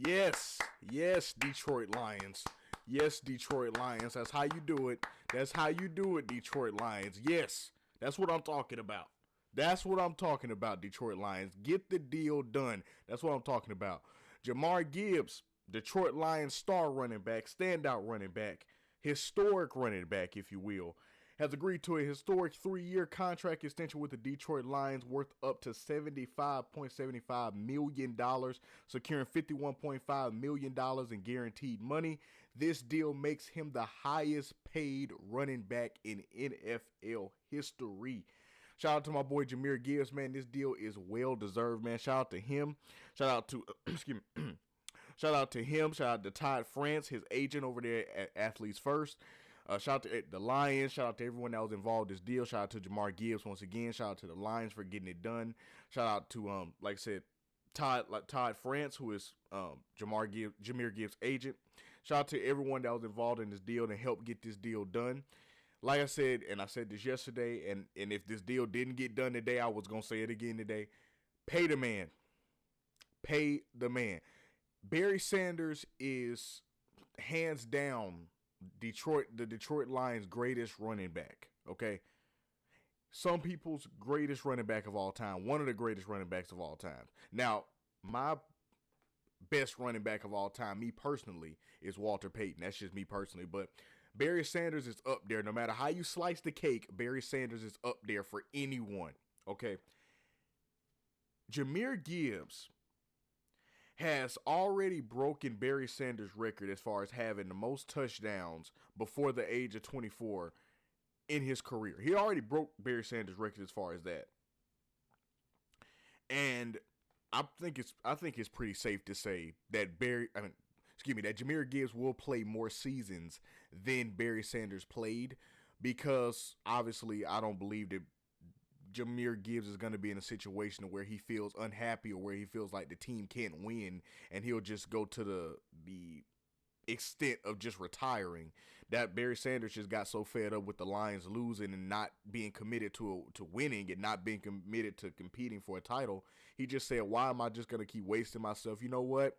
Yes, yes, Detroit Lions. Yes, Detroit Lions. That's how you do it. That's how you do it, Detroit Lions. Yes, that's what I'm talking about. That's what I'm talking about, Detroit Lions. Get the deal done. That's what I'm talking about. Jamar Gibbs, Detroit Lions star running back, standout running back, historic running back, if you will, has agreed to a historic 3-year contract extension with the Detroit Lions worth up to $75.75 million, securing $51.5 million in guaranteed money. This deal makes him the highest paid running back in NFL history. Shout out to my boy Jahmyr Gibbs, man. This deal is well deserved, man. Shout out to him. Shout out to excuse me. Shout out to him. Shout out to Todd France, his agent over there at Athletes First. Shout out to the Lions. Shout out to everyone that was involved in this deal. Shout out to Jamar Gibbs once again. Shout out to the Lions for getting it done. Shout out to like I said, Todd France, who is Jahmyr Gibbs' agent. Shout out to everyone that was involved in this deal and helped get this deal done. Like I said, and I said this yesterday, and if this deal didn't get done today, I was gonna say it again today. Pay the man. Pay the man. Barry Sanders is hands down the Detroit Lions' greatest running back. Okay, some people's greatest running back of all time, one of the greatest running backs of all time. Now, my best running back of all time, me personally, is Walter Payton. That's just me personally, but Barry Sanders is up there. No matter how you slice the cake, Barry Sanders is up there for anyone. Okay, Jahmyr Gibbs has already broken Barry Sanders' record as far as having the most touchdowns before the age of 24 in his career. He already broke Barry Sanders' record as far as that. And I think it's pretty safe to say that that Jahmyr Gibbs will play more seasons than Barry Sanders played, because obviously I don't believe that Jahmyr Gibbs is going to be in a situation where he feels unhappy or where he feels like the team can't win and he'll just go to the extent of just retiring. That Barry Sanders just got so fed up with the Lions losing and not being committed to winning and not being committed to competing for a title. He just said, why am I just going to keep wasting myself? You know what?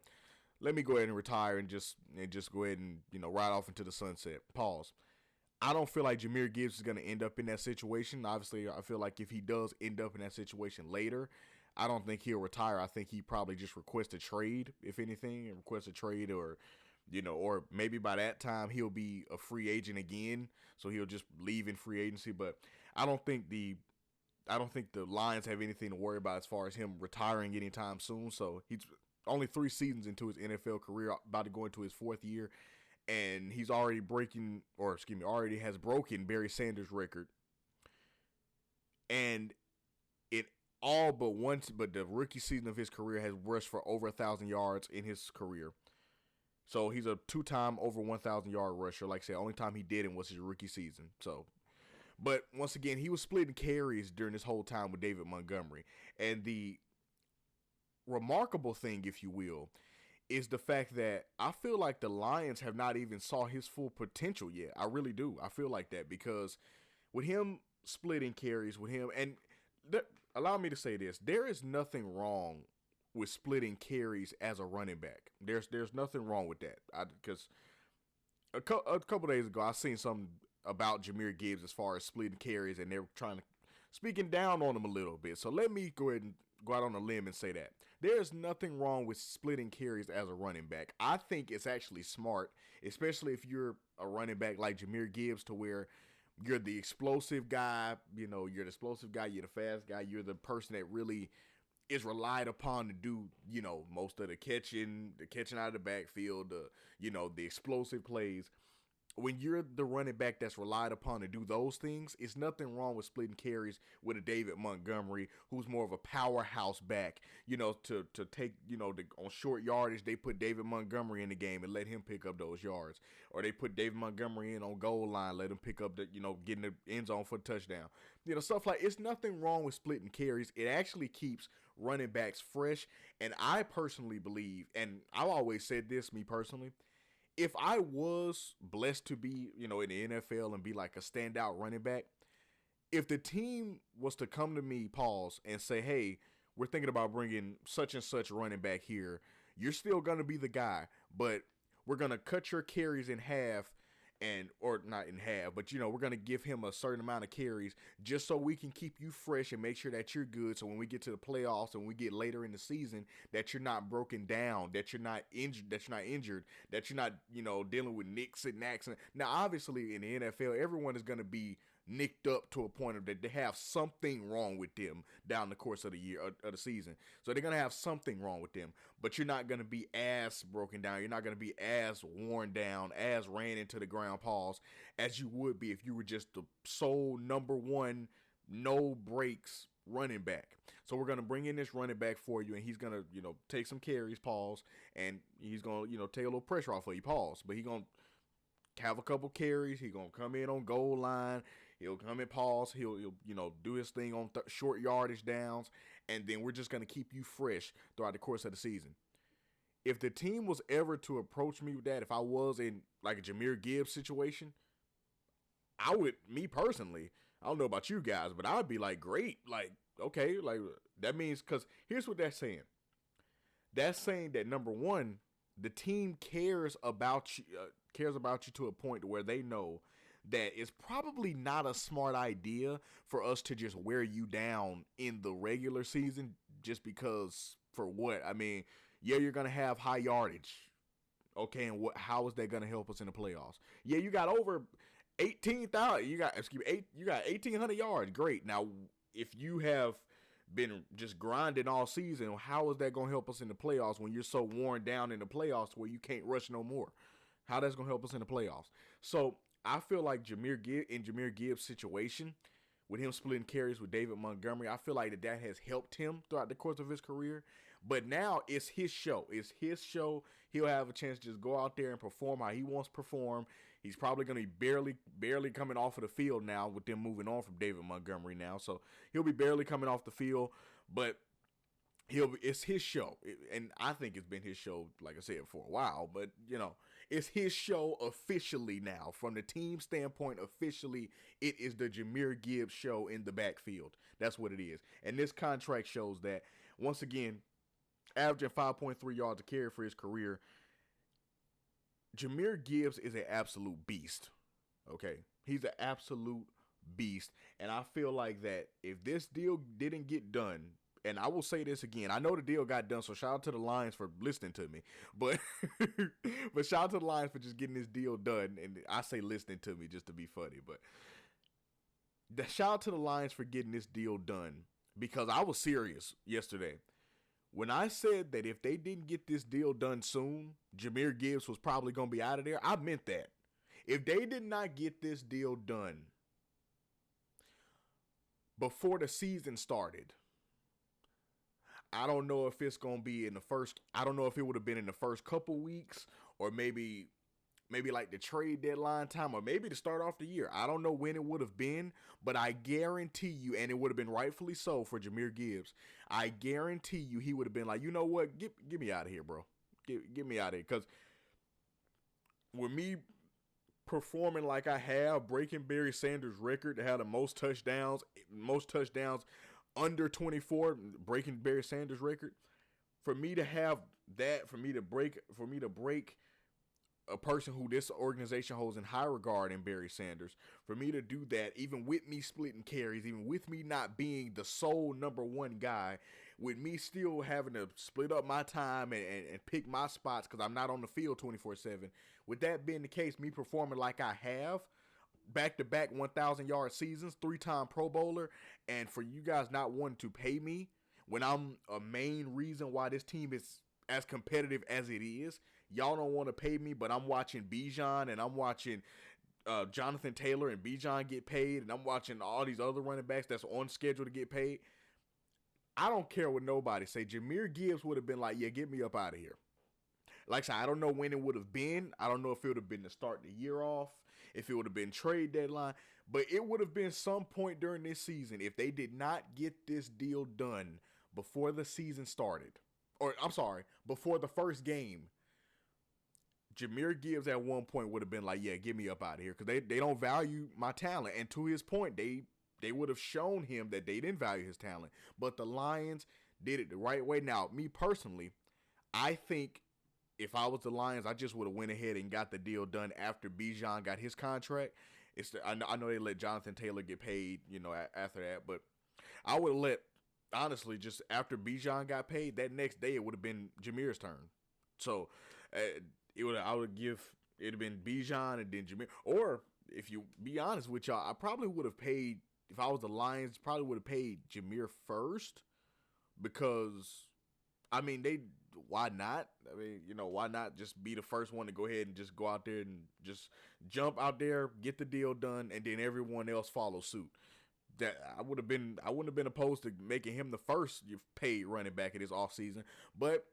Let me go ahead and retire and just go ahead and, ride off into the sunset. Pause. I don't feel like Jahmyr Gibbs is going to end up in that situation. Obviously, I feel like if he does end up in that situation later, I don't think he'll retire. I think he probably just requests a trade, if anything, and requests a trade, or maybe by that time he'll be a free agent again, so he'll just leave in free agency. But I don't think the Lions have anything to worry about as far as him retiring anytime soon. So he's only 3 seasons into his NFL career, about to go into his 4th year. And he's already already has broken Barry Sanders' record. And it all but the rookie season of his career has rushed for over 1,000 yards in his career. So he's a 2-time over 1,000 yard rusher. Like I said, only time he did it was his rookie season. So, but once again, he was splitting carries during this whole time with David Montgomery. And the remarkable thing, if you will, is the fact that I feel like the Lions have not even saw his full potential yet. I really do. I feel like that, because with him splitting carries with him, and allow me to say this, there is nothing wrong with splitting carries as a running back. There's nothing wrong with that. Because a couple days ago, I seen something about Jahmyr Gibbs as far as splitting carries, and they're speaking down on him a little bit. So let me go ahead and go out on a limb and say that there's nothing wrong with splitting carries as a running back. I think it's actually smart, especially if you're a running back like Jahmyr Gibbs, to where you're the explosive guy, you're the explosive guy, you're the fast guy, you're the person that really is relied upon to do, most of the catching out of the backfield, the explosive plays. When you're the running back that's relied upon to do those things, it's nothing wrong with splitting carries with a David Montgomery, who's more of a powerhouse back. To take, on short yardage, they put David Montgomery in the game and let him pick up those yards. Or they put David Montgomery in on goal line, let him pick up getting the end zone for a touchdown. Stuff like, it's nothing wrong with splitting carries. It actually keeps running backs fresh. And I personally believe, and I've always said this, me personally, if I was blessed to be, in the NFL and be like a standout running back, if the team was to come to me, and say, hey, we're thinking about bringing such and such running back here, You're still going to be the guy, but we're going to cut your carries in half and or not in half, but we're gonna give him a certain amount of carries just so we can keep you fresh and make sure that you're good. So when we get to the playoffs and we get later in the season, that you're not broken down, that you're not injured, that you're not dealing with nicks and knacks. Now, obviously, in the NFL, everyone is gonna be nicked up to a point of that they have something wrong with them down the course of the year of the season. So they're gonna have something wrong with them, but you're not gonna be as broken down. You're not gonna be as worn down, as ran into the ground, pause, as you would be if you were just the sole number one, no breaks running back. So we're gonna bring in this running back for you, and he's gonna take some carries, pause, and he's gonna take a little pressure off of you, pause, but he's gonna have a couple carries. He's gonna come in on goal line. He'll come in, pause. He'll do his thing on short yardage downs, and then we're just gonna keep you fresh throughout the course of the season. If the team was ever to approach me with that, if I was in like a Jahmyr Gibbs situation, I would, me personally, I don't know about you guys, but I'd be like, great, like, okay, like that means, because here's what that's saying. That's saying that, number one, the team cares about you to a point where they know that it's probably not a smart idea for us to just wear you down in the regular season just because, for what? I mean, yeah, you're going to have high yardage. Okay, and how is that going to help us in the playoffs? Yeah, you got over 18,000. You got 1,800 yards. Great. Now, if you have been just grinding all season, how is that going to help us in the playoffs when you're so worn down in the playoffs where you can't rush no more? How that's going to help us in the playoffs? So I feel like Jahmyr Gibbs' situation, with him splitting carries with David Montgomery, I feel like that has helped him throughout the course of his career. But now it's his show. It's his show. He'll have a chance to just go out there and perform how he wants to perform. He's probably going to be barely coming off of the field now with them moving on from David Montgomery now. So he'll be barely coming off the field, but it's his show. And I think it's been his show, like I said, for a while. But, it's his show officially now. From the team standpoint, officially, it is the Jahmyr Gibbs show in the backfield. That's what it is. And this contract shows that, once again, averaging 5.3 yards a carry for his career, Jahmyr Gibbs is an absolute beast. Okay? He's an absolute beast. And I feel like that if this deal didn't get done, and I will say this again, I know the deal got done, so shout out to the Lions for listening to me. But but shout out to the Lions for just getting this deal done. And I say listening to me just to be funny. But shout out to the Lions for getting this deal done, because I was serious yesterday. When I said that if they didn't get this deal done soon, Jahmyr Gibbs was probably going to be out of there, I meant that. If they did not get this deal done before the season started, I don't know if it's going to be I don't know if it would have been in the first couple weeks, or maybe like the trade deadline time, or maybe to start off the year. I don't know when it would have been, but I guarantee you, and it would have been rightfully so for Jahmyr Gibbs, I guarantee you he would have been like, you know what, get me out of here, bro. Get me out of here. Because with me performing like I have, breaking Barry Sanders' record to have the most touchdowns under 24, breaking Barry Sanders' record, for me to have that, for me to break a person who this organization holds in high regard in Barry Sanders, for me to do that, even with me splitting carries, even with me not being the sole number one guy, with me still having to split up my time and pick my spots because I'm not on the field 24/7, with that being the case, me performing like I have, back-to-back 1,000-yard seasons, 3-time Pro Bowler, and for you guys not wanting to pay me when I'm a main reason why this team is as competitive as it is. Y'all don't want to pay me, but I'm watching Bijan and I'm watching Jonathan Taylor and Bijan get paid, and I'm watching all these other running backs that's on schedule to get paid. I don't care what nobody say. Jahmyr Gibbs would have been like, yeah, get me up out of here. Like I said, I don't know when it would have been. I don't know if it would have been to start the year off, if it would have been trade deadline, but it would have been some point during this season if they did not get this deal done before the season started. Or, I'm sorry, before the first game. Jahmyr Gibbs at one point would have been like, yeah, get me up out of here, because they don't value my talent. And to his point, they would have shown him that they didn't value his talent. But the Lions did it the right way. Now, me personally, I think if I was the Lions, I just would have went ahead and got the deal done after Bijan got his contract. I know they let Jonathan Taylor get paid, after that, but I would have let, honestly, just after Bijan got paid, that next day it would have been Jameer's turn. So I would give it'd have been Bijan and then Jameer. Or if you be honest with y'all, I probably would have paid, if I was the Lions, probably would have paid Jameer first, because I mean why not? I mean, why not just be the first one to go ahead and just go out there and just jump out there, get the deal done, and then everyone else follow suit. That I wouldn't have been opposed to making him the first paid running back in this offseason. But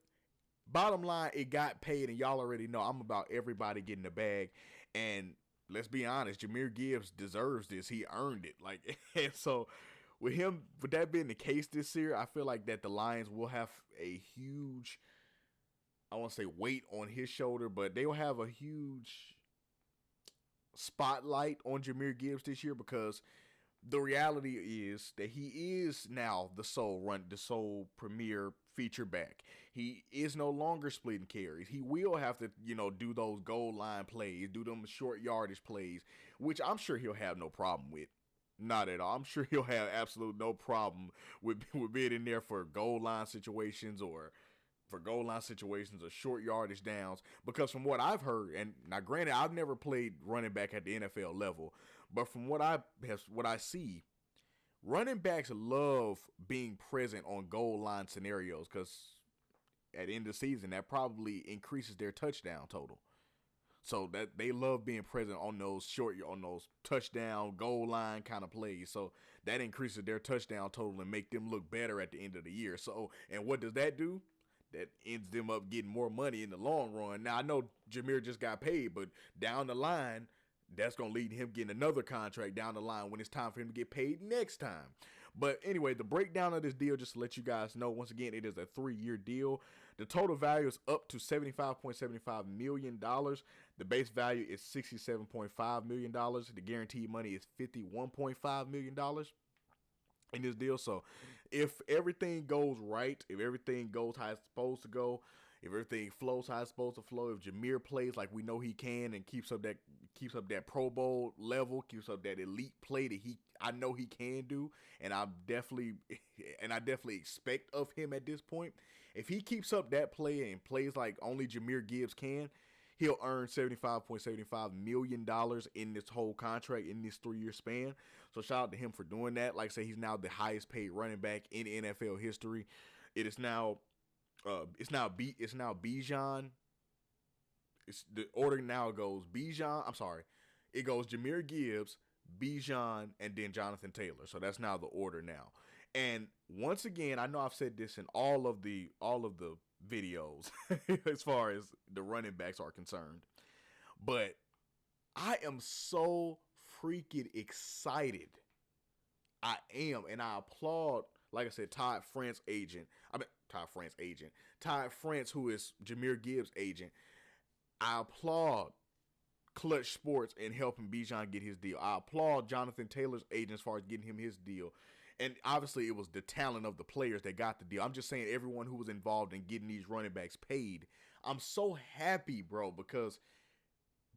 bottom line, it got paid, and y'all already know I'm about everybody getting the bag. And let's be honest, Jahmyr Gibbs deserves this. He earned it. And so with that being the case this year, I feel like that the Lions will have a huge, I won't say weight on his shoulder, but they'll have a huge spotlight on Jahmyr Gibbs this year, because the reality is that he is now the sole premier feature back. He is no longer splitting carries. He will have to, do those goal line plays, do them short yardage plays, which I'm sure he'll have no problem with. Not at all. I'm sure he'll have absolute no problem with being in there for goal line situations or short yardage downs. Because from what I've heard, and now granted, I've never played running back at the NFL level, but from what I see, running backs love being present on goal line scenarios, because at the end of the season, that probably increases their touchdown total. So that they love being present on those touchdown goal line kind of plays. So that increases their touchdown total and make them look better at the end of the year. So, and what does that do? That ends them up getting more money in the long run. Now I know Jahmyr just got paid, but down the line, that's going to lead him getting another contract down the line when it's time for him to get paid next time. But anyway, the breakdown of this deal, just to let you guys know, once again, it is a 3-year deal. The total value is up to $75.75 million. The base value is $67.5 million. The guaranteed money is $51.5 million in this deal. So if everything goes right, if everything goes how it's supposed to go, if everything flows how it's supposed to flow, if Jahmyr plays like we know he can and keeps up that Pro Bowl level, keeps up that elite play that I know he can do, and I definitely expect of him at this point. If he keeps up that play and plays like only Jahmyr Gibbs can, he'll earn $75.75 million in this whole contract in this 3-year span. So shout out to him for doing that. Like I say, he's now the highest paid running back in NFL history. It is now Bijan. It's the order now goes Bijan. I'm sorry. It goes Jahmyr Gibbs, Bijan, and then Jonathan Taylor. So that's now the order now. And once again, I know I've said this in all of the videos as far as the running backs are concerned, but I am so freaking excited. I am, and I applaud, like I said, Todd France, who is Jahmyr Gibbs' agent. I applaud Clutch Sports in helping Bijan get his deal. I applaud Jonathan Taylor's agent as far as getting him his deal. And obviously it was the talent of the players that got the deal. I'm just saying everyone who was involved in getting these running backs paid. I'm so happy, bro, because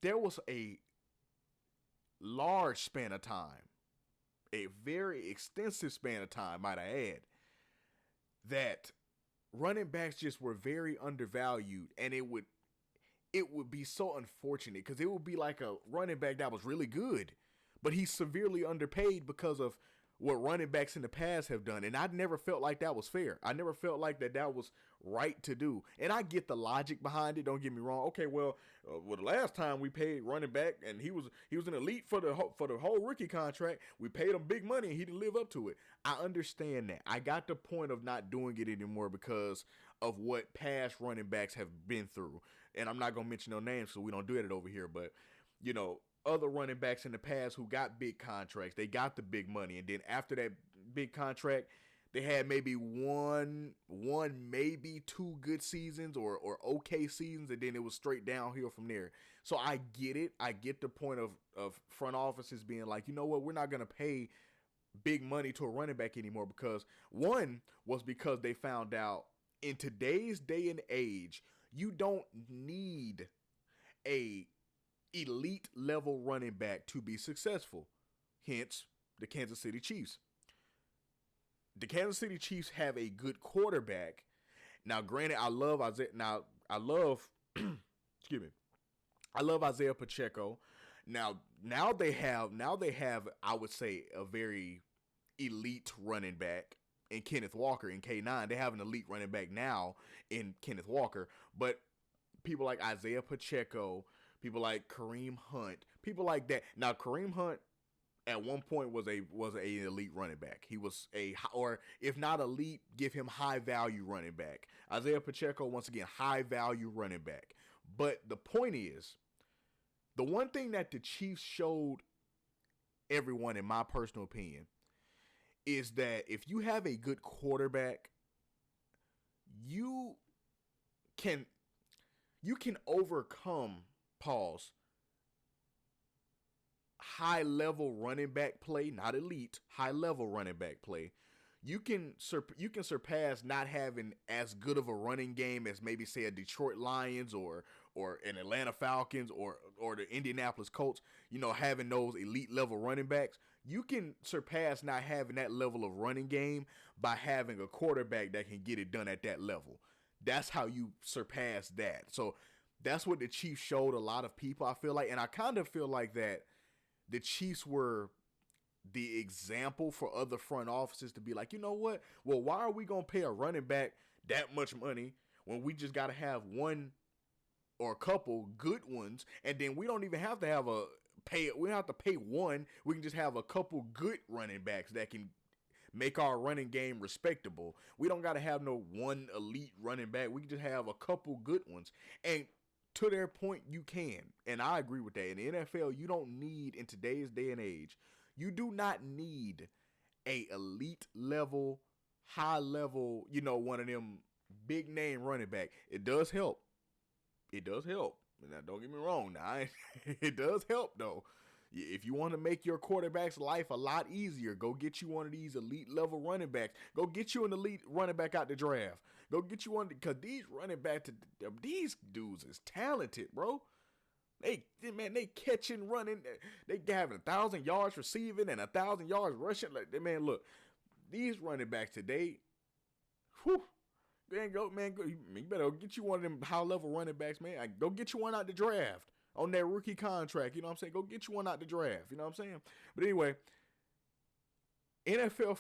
there was a large span of time, a very extensive span of time, might I add, that running backs just were very undervalued, and it would be so unfortunate, because it would be like a running back that was really good, but he's severely underpaid because of what running backs in the past have done. And I never felt like that was fair. I never felt like that was right to do. And I get the logic behind it. Don't get me wrong. Okay, well, the last time we paid running back, and he was an elite for the whole rookie contract. We paid him big money, and he didn't live up to it. I understand that. I got the point of not doing it anymore because of what past running backs have been through. And I'm not gonna mention no names, so we don't do that over here. But other running backs in the past who got big contracts, they got the big money, and then after that big contract, they had maybe one, maybe 2 good seasons or okay seasons, and then it was straight downhill from there. So I get it. I get the point of front offices being like, you know what, we're not gonna pay big money to a running back anymore, because one was because they found out in today's day and age, you don't need a elite level running back to be successful. Hence, the Kansas City Chiefs. The Kansas City Chiefs have a good quarterback. Now, granted, I love Isaiah. Excuse me. I love Isaiah Pacheco. Now they have I would say a very elite running back in Kenneth Walker in K9. They have an elite running back now in Kenneth Walker, but people like Isaiah Pacheco, people like Kareem Hunt, people like that. Now Kareem Hunt at one point was a elite running back. He was or if not elite, give him high value running back. Isaiah Pacheco, once again, high value running back. But the point is, the one thing that the Chiefs showed everyone, in my personal opinion, is that if you have a good quarterback, you can overcome high level running back play, not elite, high level running back play. You can surpass not having as good of a running game as maybe say a Detroit Lions or an Atlanta Falcons or the Indianapolis Colts, having those elite level running backs. You can surpass not having that level of running game by having a quarterback that can get it done at that level. That's how you surpass that. So that's what the Chiefs showed a lot of people, I feel like. And I kind of feel like that the Chiefs were the example for other front offices to be like, you know what? Well, why are we going to pay a running back that much money when we just got to have one or a couple good ones, and then we don't even have to we don't have to pay one. We can just have a couple good running backs that can make our running game respectable. We don't got to have no one elite running back. We can just have a couple good ones. And to their point, you can. And I agree with that. In the NFL, you don't need, in today's day and age, you do not need a elite level, high level, one of them big name running back. It does help. It does help. Now, don't get me wrong. Now, it does help, though. If you want to make your quarterback's life a lot easier, go get you one of these elite level running backs. Go get you an elite running back out the draft. Go get you one, because these running backs, these dudes is talented, bro. They catching, running. They having 1,000 yards receiving and 1,000 yards rushing. Like, man, look, these running backs today, whew. Man, you better go get you one of them high-level running backs, man. Go get you one out the draft on that rookie contract, you know what I'm saying? Go get you one out the draft, you know what I'm saying? But anyway, NFL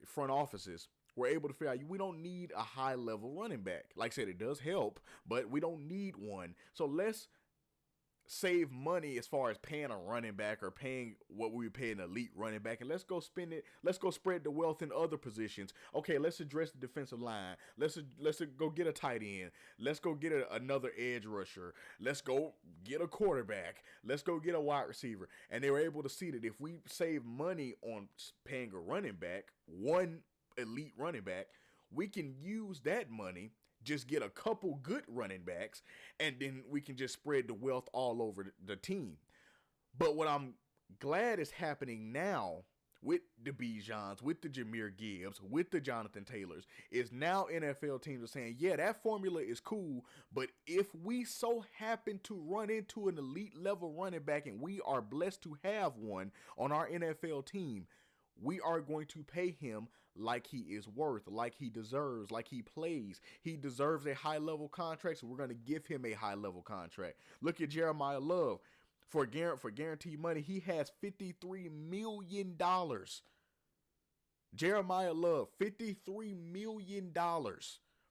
front offices were able to figure out we don't need a high-level running back. Like I said, it does help, but we don't need one. So let's save money as far as paying a running back or paying what we would pay an elite running back, and let's go spend it. Let's go spread the wealth in other positions. Okay, let's address the defensive line. Let's go get a tight end. Let's go get another edge rusher. Let's go get a quarterback. Let's go get a wide receiver. And they were able to see that if we save money on paying a running back, one elite running back, we can use that money, just get a couple good running backs, and then we can just spread the wealth all over the team. But what I'm glad is happening now with the Bijans, with the Jahmyr Gibbs, with the Jonathan Taylors, is now NFL teams are saying, yeah, that formula is cool, but if we so happen to run into an elite level running back and we are blessed to have one on our NFL team, we are going to pay him like he is worth, like he deserves, like he plays. He deserves a high-level contract, so we're going to give him a high-level contract. Look at Jeremiah Love. For guaranteed money, he has $53 million. Jeremiah Love, $53 million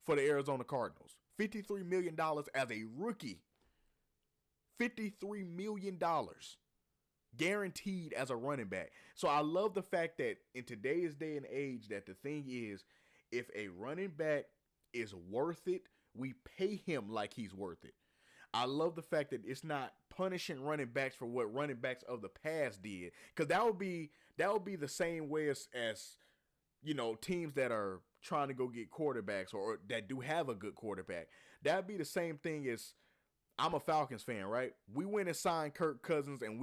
for the Arizona Cardinals. $53 million as a rookie. $53 million. Guaranteed as a running back. So I love the fact that in today's day and age that the thing is, if a running back is worth it, we pay him like he's worth it. I love the fact that it's not punishing running backs for what running backs of the past did, because that would be the same way as teams that are trying to go get quarterbacks or that do have a good quarterback. That'd be the same thing as, I'm a Falcons fan, right? We went and signed Kirk Cousins, and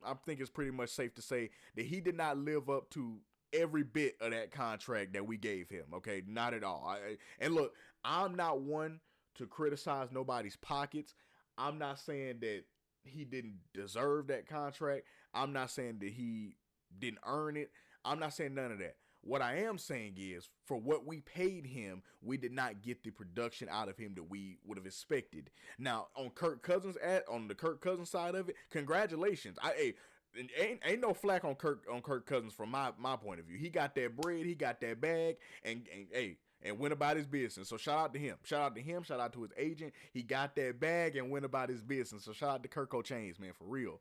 I think it's pretty much safe to say that he did not live up to every bit of that contract that we gave him. Okay, not at all. And look, I'm not one to criticize nobody's pockets. I'm not saying that he didn't deserve that contract. I'm not saying that he didn't earn it. I'm not saying none of that. What I am saying is, for what we paid him, we did not get the production out of him that we would have expected. Now, on the Kirk Cousins side of it, congratulations. Ain't no flack on Kirk Cousins from my point of view. He got that bread, he got that bag, and went about his business. So shout out to him. Shout out to him. Shout out to his agent. He got that bag and went about his business. So shout out to Kirk Chainz, man, for real.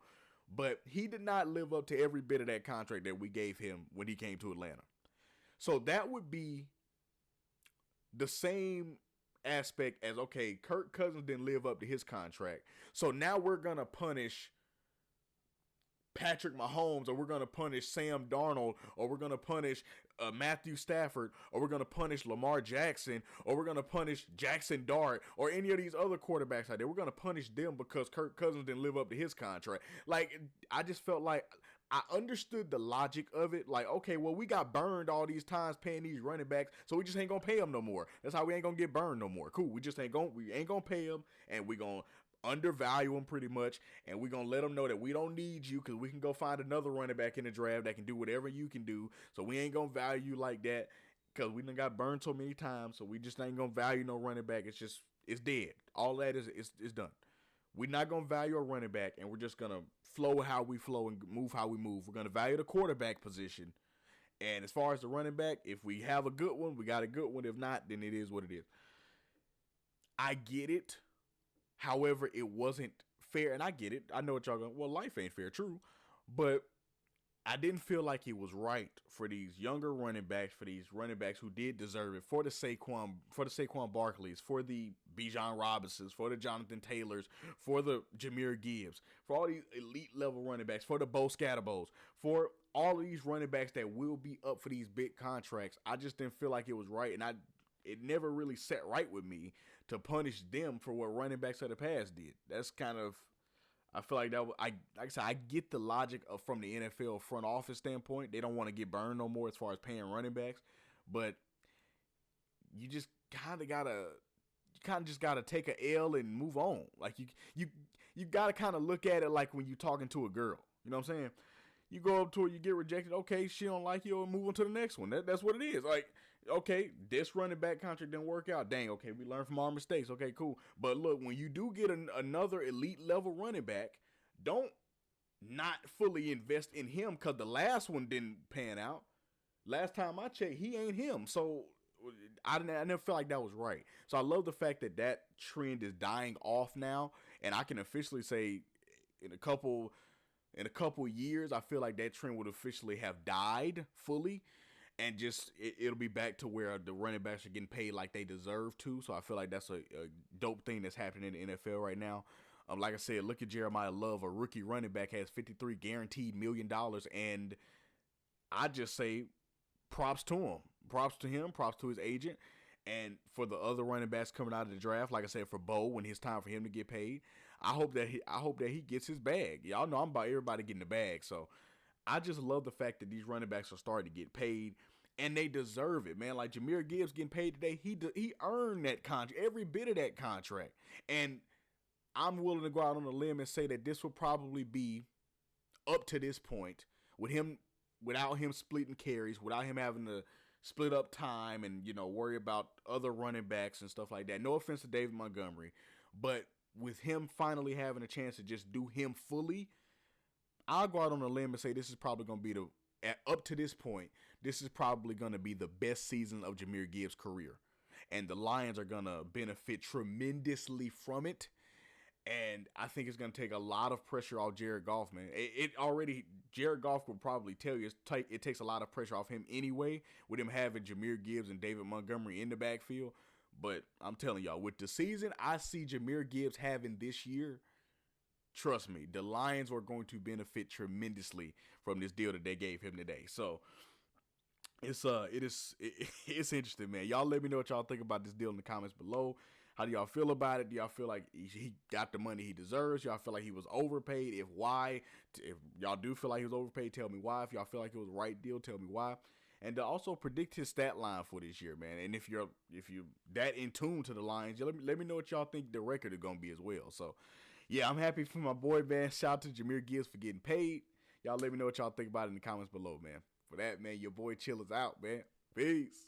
But he did not live up to every bit of that contract that we gave him when he came to Atlanta. So that would be the same aspect as, okay, Kirk Cousins didn't live up to his contract. So now we're going to punish Patrick Mahomes, or we're going to punish Sam Darnold, or we're going to punish Matthew Stafford, or we're going to punish Lamar Jackson, or we're going to punish Jackson Dart, or any of these other quarterbacks out there. We're going to punish them because Kirk Cousins didn't live up to his contract. Like, I just felt like I understood the logic of it. Like, okay, well, we got burned all these times paying these running backs, so we just ain't going to pay them no more. That's how we ain't going to get burned no more. Cool. We ain't going to pay them, and we going to undervalue him pretty much, and we're going to let them know that we don't need you because we can go find another running back in the draft that can do whatever you can do. So we ain't going to value you like that because we done got burned so many times, so we just ain't going to value no running back. It's dead. All that is done. We're not going to value a running back, and we're just going to flow how we flow and move how we move. We're going to value the quarterback position. And as far as the running back, if we have a good one, we got a good one. If not, then it is what it is. I get it. However, it wasn't fair, and I get it. I know what y'all going, well, life ain't fair, true. But I didn't feel like it was right for these younger running backs, who did deserve it, for the Saquon Barkleys, for the Bijan Robinsons, for the Jonathan Taylors, for the Jahmyr Gibbs, for all these elite level running backs, for the Bo Scatterbows, for all of these running backs that will be up for these big contracts. I just didn't feel like it was right, and it never really sat right with me to punish them for what running backs of the past did. That's kind of, I feel like that. Like I said, I get the logic of from the NFL front office standpoint. They don't want to get burned no more as far as paying running backs, but you just kind of just gotta take a L and move on. Like you gotta kind of look at it like when you talking to a girl. You know what I'm saying? You go up to her, you get rejected. Okay, she don't like you, and move on to the next one. That's what it is. Like, okay, this running back contract didn't work out. Dang, okay, we learned from our mistakes. Okay, cool. But look, when you do get another elite level running back, don't not fully invest in him because the last one didn't pan out. Last time I checked, he ain't him. So I never felt like that was right. So I love the fact that trend is dying off now, and I can officially say in a couple years, I feel like that trend would officially have died fully, and just it'll be back to where the running backs are getting paid like they deserve to. So I feel like that's a dope thing that's happening in the NFL right now. Like I said, look at Jeremiah Love, a rookie running back, has $53 guaranteed $1 million, and I just say props to him, props to his agent, and for the other running backs coming out of the draft. Like I said, for Bo, when it's time for him to get paid, I hope that he gets his bag. Y'all know I'm about everybody getting the bag, so I just love the fact that these running backs are starting to get paid, and they deserve it, man. Like Jahmyr Gibbs getting paid today, he earned that contract, every bit of that contract, and I'm willing to go out on a limb and say that this will probably be up to this point without him splitting carries, without him having to split up time and worry about other running backs and stuff like that. No offense to David Montgomery, but with him finally having a chance to just do him fully, I'll go out on a limb and say this is probably going to be up to this point, this is probably going to be the best season of Jahmyr Gibbs' career. And the Lions are going to benefit tremendously from it. And I think it's going to take a lot of pressure off Jared Goff, man. Jared Goff will probably tell you it takes a lot of pressure off him anyway, with him having Jahmyr Gibbs and David Montgomery in the backfield. But I'm telling y'all, with the season I see Jahmyr Gibbs having this year, trust me, the Lions are going to benefit tremendously from this deal that they gave him today. So it's interesting, man. Y'all let me know what y'all think about this deal in the comments below. How do y'all feel about it? Do y'all feel like he got the money he deserves? Y'all feel like he was overpaid? If y'all do feel like he was overpaid, tell me why. If y'all feel like it was the right deal, tell me why. and to also predict his stat line for this year, man. And if you that in tune to the Lions, let me know what y'all think the record is gonna be as well. So yeah, I'm happy for my boy, man. Shout out to Jahmyr Gibbs for getting paid. Y'all let me know what y'all think about it in the comments below, man. For that, man, your boy Chill is out, man. Peace.